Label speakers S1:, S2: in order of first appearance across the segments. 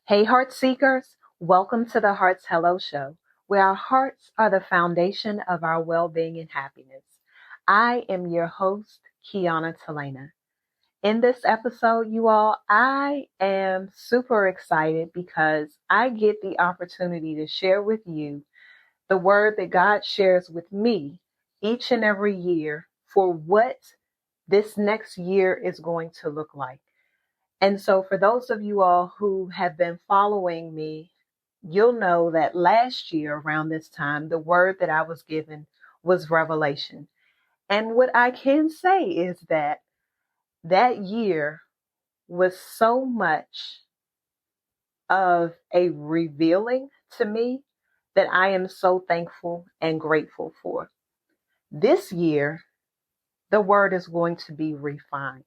S1: Hey, heart seekers, welcome to the Heart's Hello Show, where our hearts are the foundation of our well being and happiness. I am your host, Kiana Talena. In this episode, you all, I am super excited because I get the opportunity to share with you the word that God shares with me each and every year for what this next year is going to look like. And so, for those of you all who have been following me, you'll know that last year around this time, the word that I was given was revelation. And what I can say is that that year was so much of a revealing to me that I am so thankful and grateful for. This year, the word is going to be refined.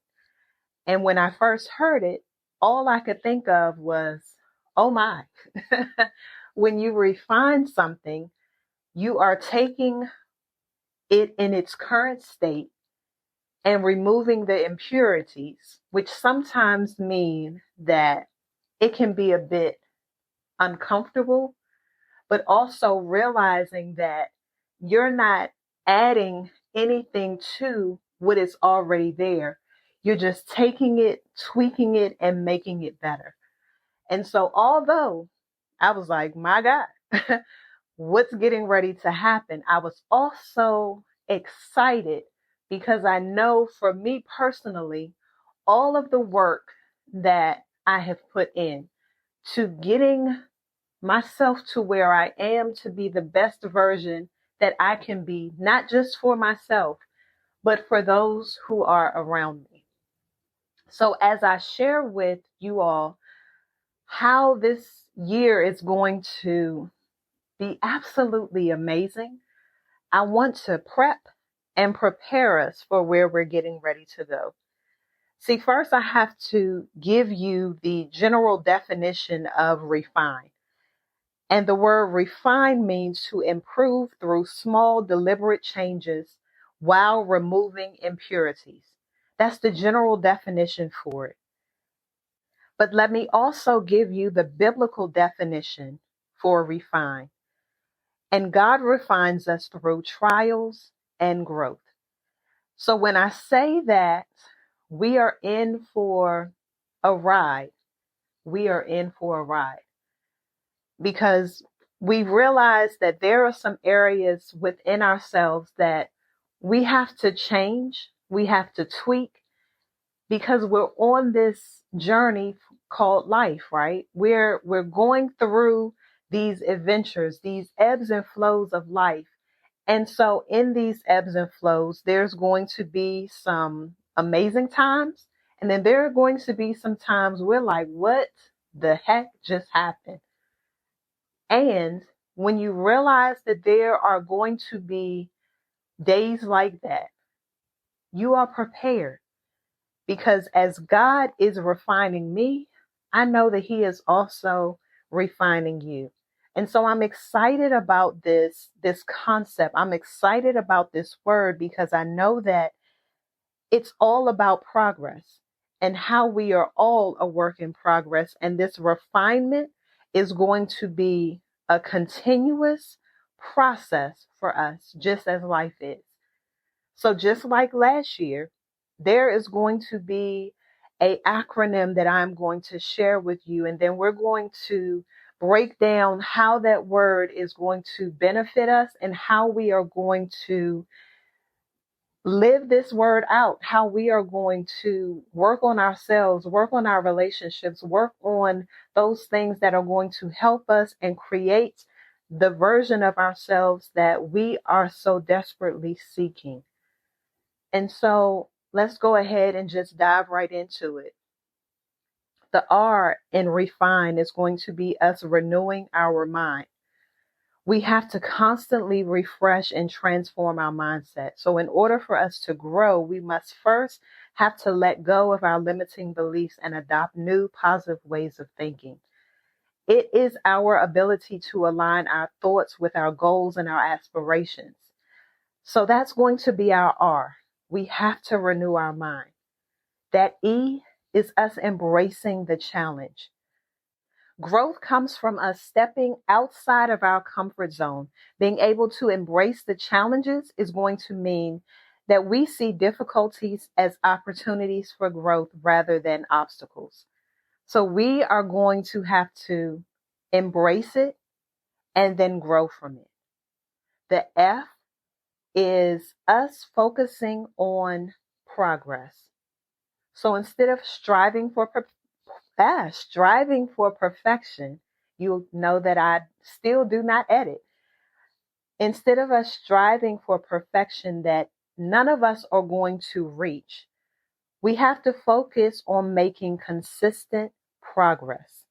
S1: And when I first heard it, all I could think of was, oh my. When you refine something, you are taking it in its current state and removing the impurities, which sometimes mean that it can be a bit uncomfortable, but also realizing that you're not adding anything to what is already there. You're just taking it, tweaking it, and making it better. And so, although I was like, my God, what's getting ready to happen? I was also excited because I know for me personally, all of the work that I have put in to getting myself to where I am to be the best version that I can be, not just for myself, but for those who are around me. So as I share with you all how this year is going to be absolutely amazing, I want to prep and prepare us for where we're getting ready to go. See, first I have to give you the general definition of refine. And the word refine means to improve through small, deliberate changes while removing impurities. That's the general definition for it. But let me also give you the biblical definition for refine. And God refines us through trials and growth. So when I say that we are in for a ride, we are in for a ride. Because we realize that there are some areas within ourselves that we have to change, we have to tweak, because we're on this journey called life, right? We're going through these adventures, these ebbs and flows of life. And so in these ebbs and flows, there's going to be some amazing times. And then there are going to be some times we're like, what the heck just happened? And when you realize that there are going to be days like that, you are prepared, because as God is refining me, I know that He is also refining you. And so I'm excited about this concept. I'm excited about this word because I know that it's all about progress and how we are all a work in progress. And this refinement is going to be a continuous process for us, just as life is. So just like last year, there is going to be a acronym that I'm going to share with you, and then we're going to break down how that word is going to benefit us and how we are going to live this word out, how we are going to work on ourselves, work on our relationships, work on those things that are going to help us and create the version of ourselves that we are so desperately seeking. And so let's go ahead and just dive right into it. The R in refine is going to be us renewing our mind. We have to constantly refresh and transform our mindset. So in order for us to grow, we must first have to let go of our limiting beliefs and adopt new positive ways of thinking. It is our ability to align our thoughts with our goals and our aspirations. So that's going to be our R. We have to renew our mind. That E is us embracing the challenge. Growth comes from us stepping outside of our comfort zone. Being able to embrace the challenges is going to mean that we see difficulties as opportunities for growth rather than obstacles. So we are going to have to embrace it and then grow from it. The F is us focusing on progress. So instead of striving for perfection, you know that I still do not edit. Instead of us striving for perfection that none of us are going to reach, we have to focus on making consistent progress.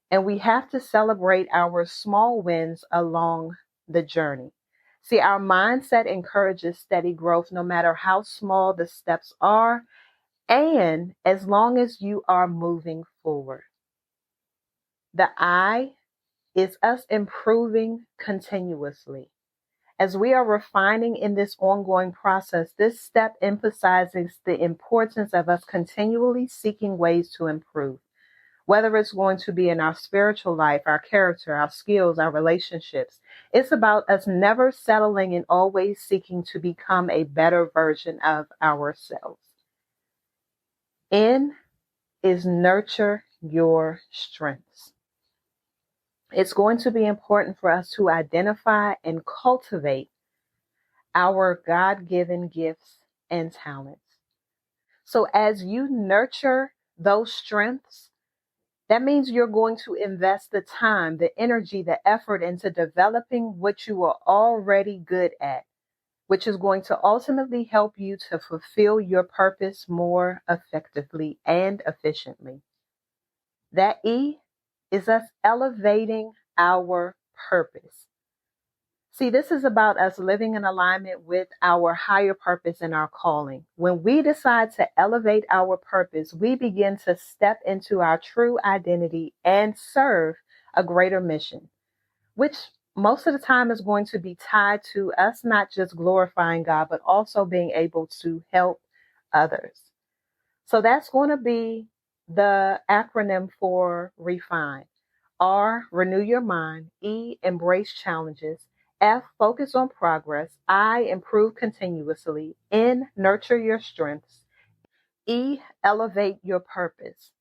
S1: And we have to celebrate our small wins along the journey. See, our mindset encourages steady growth no matter how small the steps are, and as long as you are moving forward. The I is us improving continuously. As we are refining in this ongoing process, this step emphasizes the importance of us continually seeking ways to improve. Whether it's going to be in our spiritual life, our character, our skills, our relationships, it's about us never settling and always seeking to become a better version of ourselves. N is nurture your strengths. It's going to be important for us to identify and cultivate our God-given gifts and talents. So as you nurture those strengths, that means you're going to invest the time, the energy, the effort into developing what you are already good at, which is going to ultimately help you to fulfill your purpose more effectively and efficiently. That E is us elevating our purpose. See, this is about us living in alignment with our higher purpose and our calling. When we decide to elevate our purpose, we begin to step into our true identity and serve a greater mission, which most of the time is going to be tied to us not just glorifying God, but also being able to help others. So that's going to be the acronym for refine. R, renew your mind. E, embrace challenges. F, focus on progress. I, improve continuously. N, nurture your strengths. E, elevate your purpose.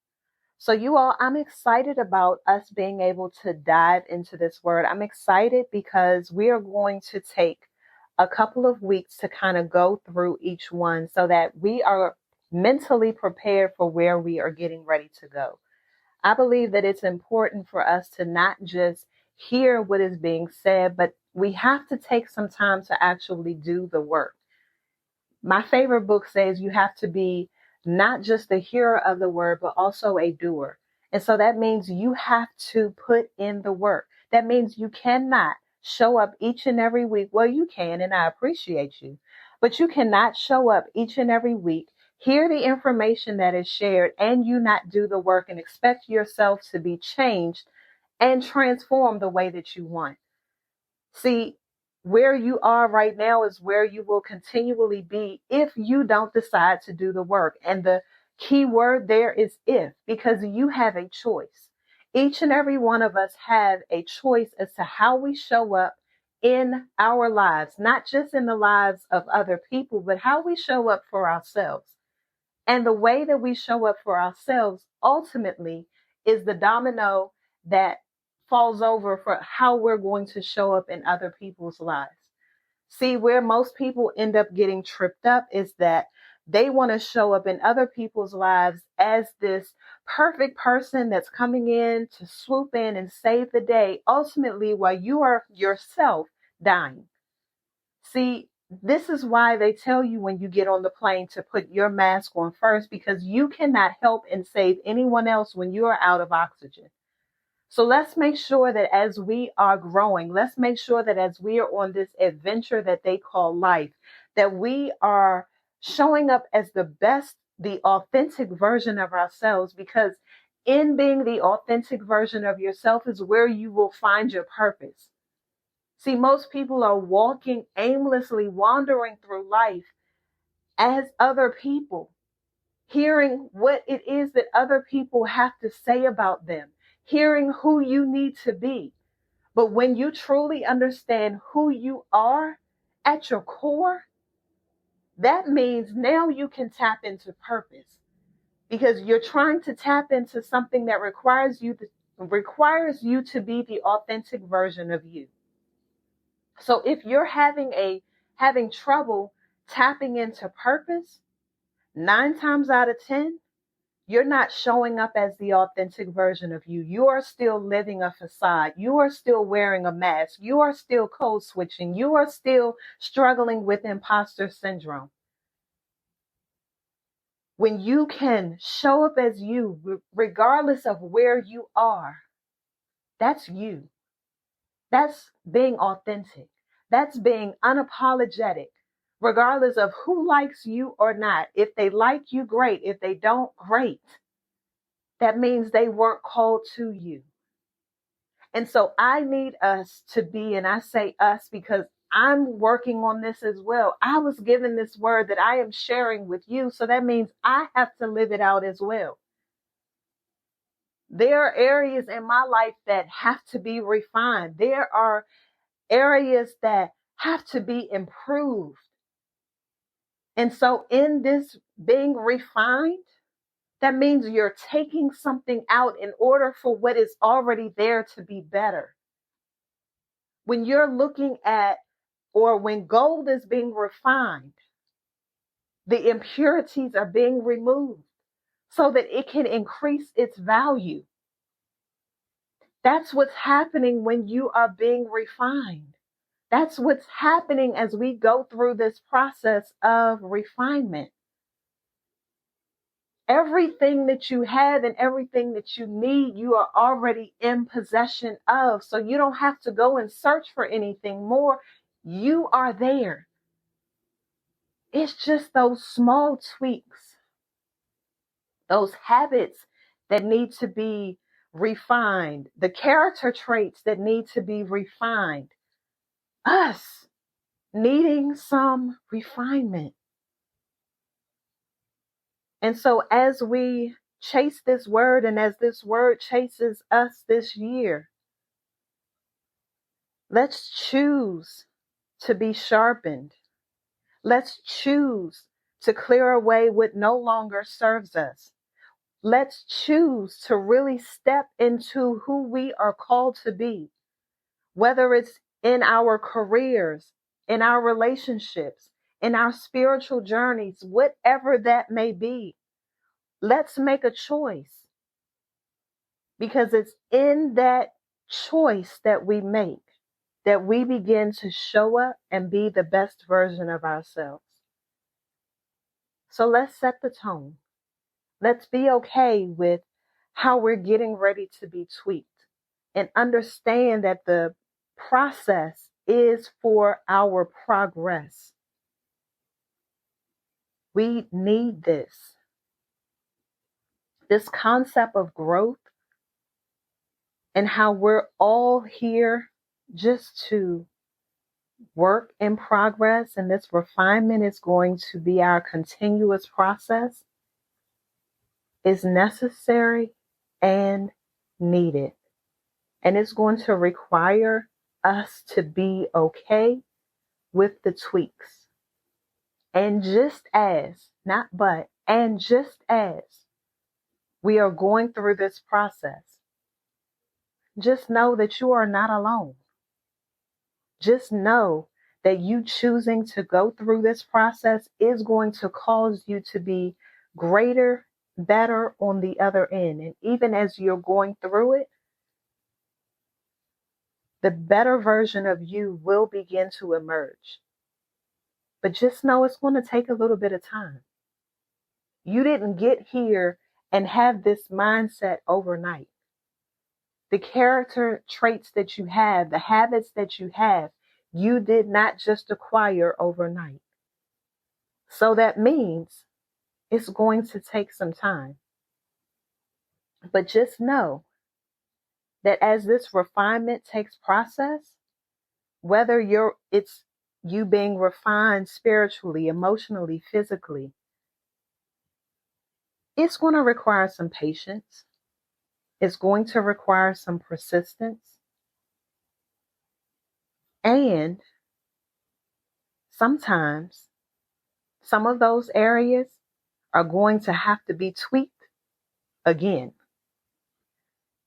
S1: So you all, I'm excited about us being able to dive into this word. I'm excited because we are going to take a couple of weeks to kind of go through each one so that we are mentally prepared for where we are getting ready to go. I believe that it's important for us to not just hear what is being said, but we have to take some time to actually do the work. My favorite book says you have to be not just the hearer of the word, but also a doer. And so that means you have to put in the work. That means you cannot show up each and every week. Well, you can, and I appreciate you, but you cannot show up each and every week, hear the information that is shared, and you not do the work and expect yourself to be changed and transformed the way that you want. See, where you are right now is where you will continually be if you don't decide to do the work. And the key word there is if, because you have a choice. Each and every one of us have a choice as to how we show up in our lives, not just in the lives of other people, but how we show up for ourselves. And the way that we show up for ourselves ultimately is the domino that falls over for how we're going to show up in other people's lives. See, where most people end up getting tripped up is that they want to show up in other people's lives as this perfect person that's coming in to swoop in and save the day, ultimately, while you are yourself dying. See, this is why they tell you when you get on the plane to put your mask on first, because you cannot help and save anyone else when you are out of oxygen. So let's make sure that as we are growing, let's make sure that as we are on this adventure that they call life, that we are showing up as the best, the authentic version of ourselves, because in being the authentic version of yourself is where you will find your purpose. See, most people are walking aimlessly, wandering through life as other people, hearing what it is that other people have to say about them, hearing who you need to be. But when you truly understand who you are at your core, that means now you can tap into purpose, because you're trying to tap into something that requires you to be the authentic version of you. So if you're having trouble tapping into purpose, 9 times out of 10, you're not showing up as the authentic version of you. You are still living a facade. You are still wearing a mask. You are still code switching. You are still struggling with imposter syndrome. When you can show up as you, regardless of where you are, that's you. That's being authentic. That's being unapologetic, regardless of who likes you or not. If they like you, great. If they don't, great. That means they weren't called to you. And so I need us to be, and I say us because I'm working on this as well. I was given this word that I am sharing with you. So that means I have to live it out as well. There are areas in my life that have to be refined. There are areas that have to be improved. And so in this being refined, that means you're taking something out in order for what is already there to be better. When you're looking at, or when gold is being refined, the impurities are being removed so that it can increase its value. That's what's happening when you are being refined. That's what's happening as we go through this process of refinement. Everything that you have and everything that you need, you are already in possession of. So you don't have to go and search for anything more. You are there. It's just those small tweaks, those habits that need to be refined, the character traits that need to be refined. Us needing some refinement. And so as we chase this word, and as this word chases us this year, let's choose to be sharpened. Let's choose to clear away what no longer serves us. Let's choose to really step into who we are called to be, whether it's in our careers, in our relationships, in our spiritual journeys, whatever that may be. Let's make a choice, because it's in that choice that we make that we begin to show up and be the best version of ourselves. So let's set the tone. Let's be okay with how we're getting ready to be tweaked, and understand that the process is for our progress. We need this. This concept of growth, and how we're all here just to work in progress, and this refinement is going to be our continuous process, is necessary and needed. And it's going to require us to be okay with the tweaks. And just as, not but, and just as we are going through this process, just know that you are not alone. Just know that you choosing to go through this process is going to cause you to be greater, better on the other end. And even as you're going through it, the better version of you will begin to emerge. But just know it's going to take a little bit of time. You didn't get here and have this mindset overnight. The character traits that you have, the habits that you have, you did not just acquire overnight. So that means it's going to take some time. But just know that as this refinement takes process, whether it's you being refined spiritually, emotionally, physically, it's going to require some patience. It's going to require some persistence. And sometimes some of those areas are going to have to be tweaked again.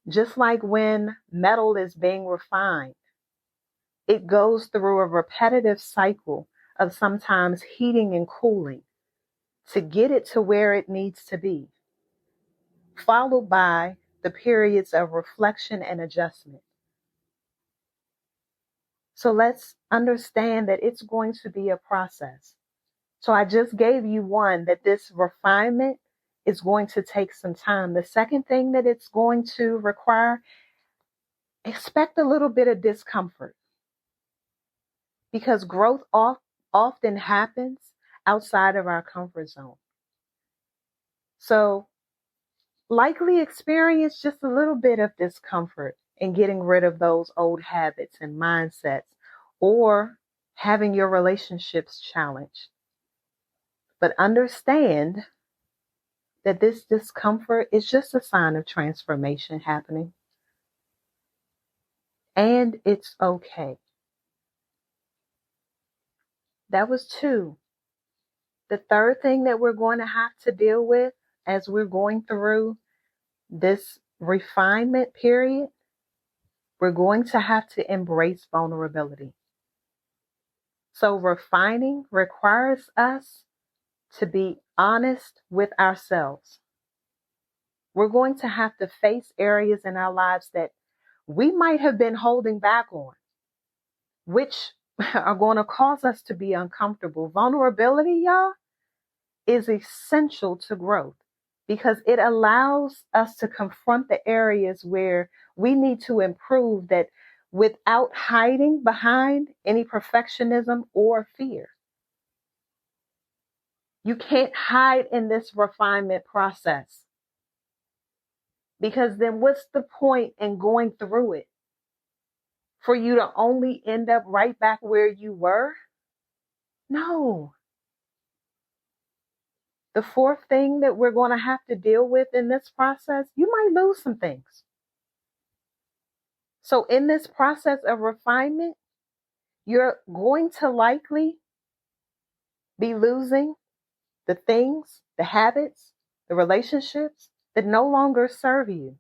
S1: Just like when metal is being refined, it goes through a repetitive cycle of sometimes heating and cooling to get it to where it needs to be, followed by the periods of reflection and adjustment. So let's understand that it's going to be a process. So I just gave you one, that this refinement is going to take some time. The second thing that it's going to require, expect a little bit of discomfort, because growth often happens outside of our comfort zone. So likely experience just a little bit of discomfort in getting rid of those old habits and mindsets, or having your relationships challenged. But understand that this discomfort is just a sign of transformation happening. And it's okay. That was 2. The third thing that we're going to have to deal with as we're going through this refinement period, we're going to have to embrace vulnerability. So refining requires us to be honest with ourselves. We're going to have to face areas in our lives that we might have been holding back on, which are going to cause us to be uncomfortable. Vulnerability, y'all, is essential to growth because it allows us to confront the areas where we need to improve, that without hiding behind any perfectionism or fear. You can't hide in this refinement process, because then what's the point in going through it? For you to only end up right back where you were? No. The fourth thing that we're going to have to deal with in this process, you might lose some things. So in this process of refinement, you're going to likely be losing the things, the habits, the relationships that no longer serve you.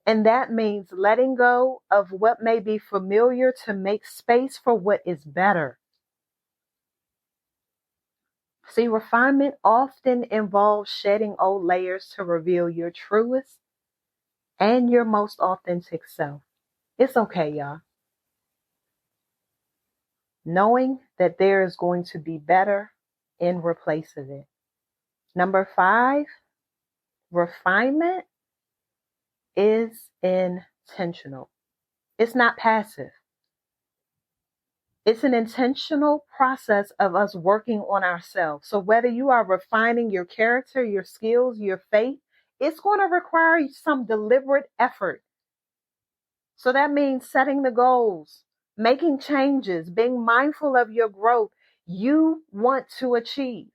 S1: And that means letting go of what may be familiar to make space for what is better. See, refinement often involves shedding old layers to reveal your truest and your most authentic self. It's okay, y'all. Knowing that there is going to be better in replace of it. Number 5, refinement is intentional. It's not passive. It's an intentional process of us working on ourselves. So whether you are refining your character, your skills, your faith, it's going to require some deliberate effort. So that means setting the goals, making changes, being mindful of your growth you want to achieve.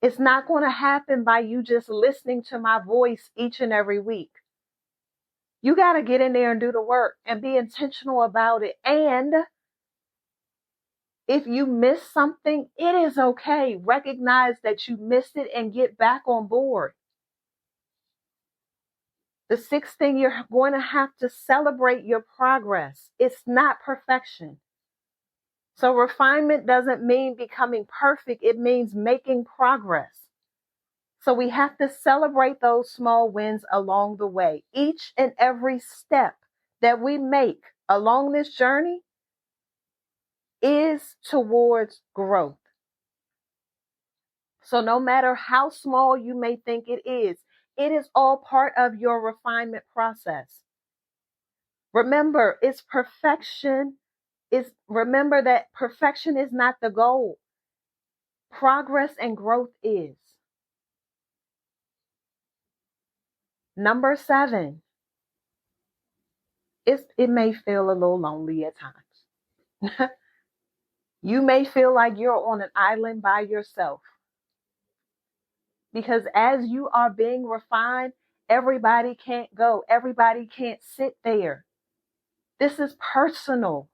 S1: It's not going to happen by you just listening to my voice each and every week. You got to get in there and do the work and be intentional about it. And if you miss something, it is okay. Recognize that you missed it and get back on board. The 6th thing, you're going to have to celebrate your progress. It's not perfection. So refinement doesn't mean becoming perfect. It means making progress. So we have to celebrate those small wins along the way. Each and every step that we make along this journey is towards growth. So no matter how small you may think it is all part of your refinement process. Remember, remember that perfection is not the goal. Progress and growth is. Number 7, it may feel a little lonely at times. You may feel like you're on an island by yourself. Because as you are being refined, Everybody can't go. Everybody can't sit there. This is personal.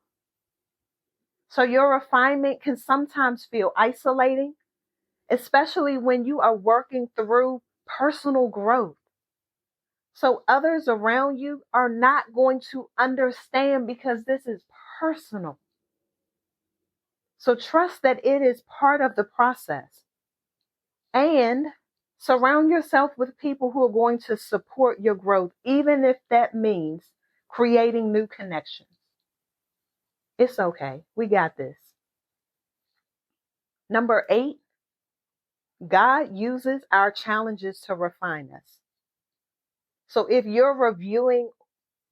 S1: So your refinement can sometimes feel isolating, especially when you are working through personal growth. So others around you are not going to understand because this is personal. So trust that it is part of the process, and surround yourself with people who are going to support your growth, even if that means creating new connections. It's okay. We got this. Number 8, God uses our challenges to refine us. So if you're reviewing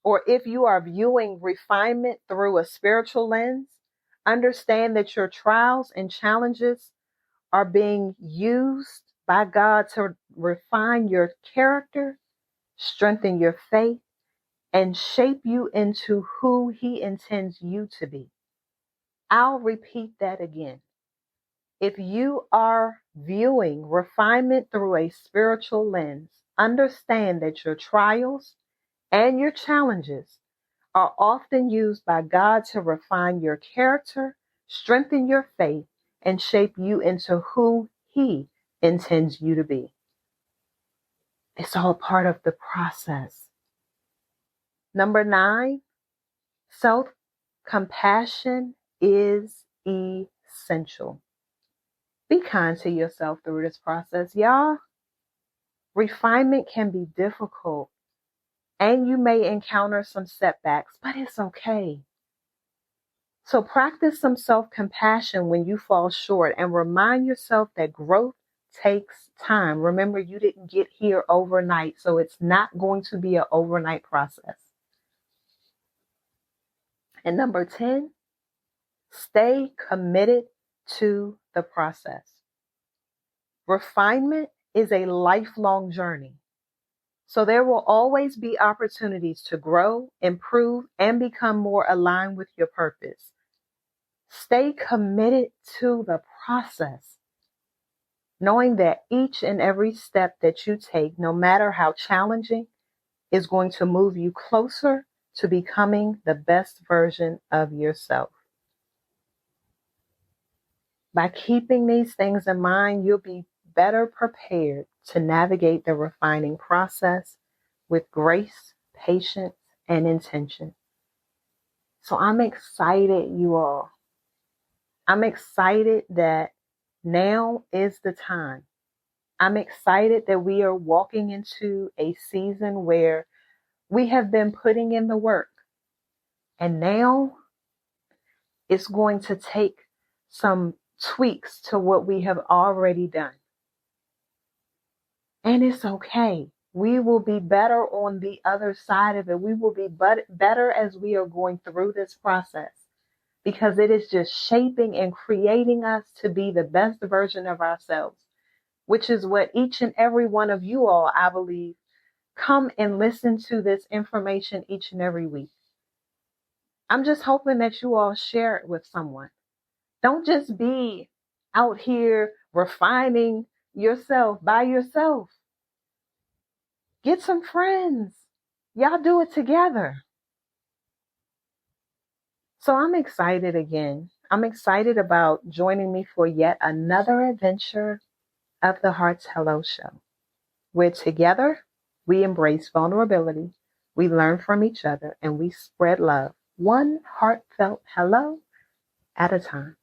S1: or if you are viewing refinement through a spiritual lens, understand that your trials and challenges are being used by God to refine your character, strengthen your faith, and shape you into who He intends you to be. I'll repeat that again. If you are viewing refinement through a spiritual lens, understand that your trials and your challenges are often used by God to refine your character, strengthen your faith, and shape you into who He intends you to be. It's all part of the process. Number 9, self-compassion is essential. Be kind to yourself through this process, y'all. Refinement can be difficult and you may encounter some setbacks, but it's okay. So practice some self-compassion when you fall short and remind yourself that growth takes time. Remember, you didn't get here overnight, so it's not going to be an overnight process. And number 10, stay committed to the process. Refinement is a lifelong journey. So there will always be opportunities to grow, improve, and become more aligned with your purpose. Stay committed to the process, knowing that each and every step that you take, no matter how challenging, is going to move you closer to becoming the best version of yourself. By keeping these things in mind, you'll be better prepared to navigate the refining process with grace, patience, and intention. So I'm excited, you all. I'm excited that now is the time. I'm excited that we are walking into a season where we have been putting in the work. And now it's going to take some tweaks to what we have already done. And it's okay. We will be better on the other side of it. We will be better as we are going through this process, because it is just shaping and creating us to be the best version of ourselves, which is what each and every one of you all, I believe, come and listen to this information each and every week. I'm just hoping that you all share it with someone. Don't just be out here refining yourself by yourself. Get some friends. Y'all do it together. So I'm excited again. I'm excited about joining me for yet another adventure of the Heart's Hello Show, where together we embrace vulnerability, we learn from each other, and we spread love, one heartfelt hello at a time.